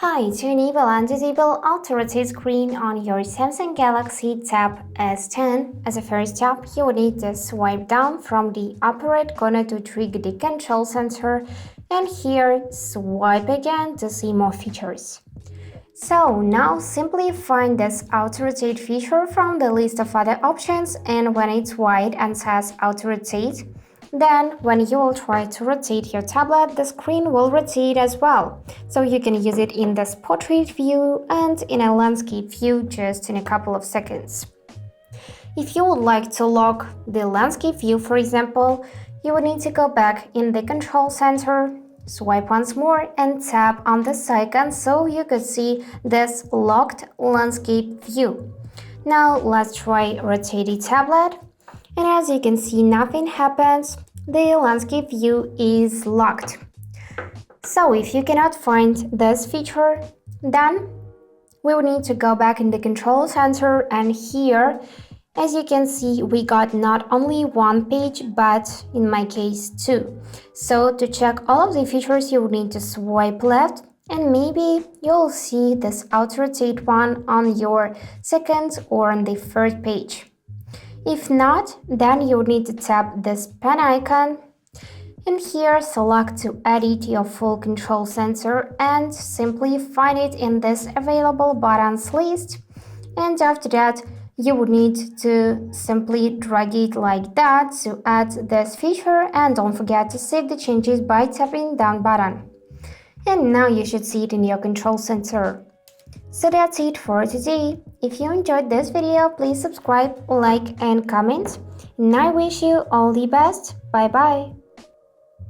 Hi, to enable and disable auto-rotate screen on your Samsung Galaxy Tab S10, as a first step, you will need to swipe down from the upper right corner to trigger the control center, and here swipe again to see more features. So now simply find this auto-rotate feature from the list of other options, and when it's white and says auto-rotate, then when you will try to rotate your tablet, the screen will rotate as well. So you can use it in this portrait view and in a landscape view just in a couple of seconds. If you would like to lock the landscape view, for example, you would need to go back in the control center, swipe once more and tap on this icon so you could see this locked landscape view. Now let's try rotate the tablet. And as you can see, nothing happens. The landscape view is locked. So if you cannot find this feature, then we will need to go back in the control center, and here, as you can see, we got not only one page, but in my case, two. So to check all of the features, you will need to swipe left, and maybe you'll see this auto-rotate one on your second or on the third page. If not, then you need to tap this pen icon, and here select to edit your full control center and simply find it in this available buttons list. And after that, you would need to simply drag it like that to add this feature, and don't forget to save the changes by tapping down button. And now you should see it in your control center. So that's it for today. If you enjoyed this video, please subscribe, like and comment. And I wish you all the best. Bye bye.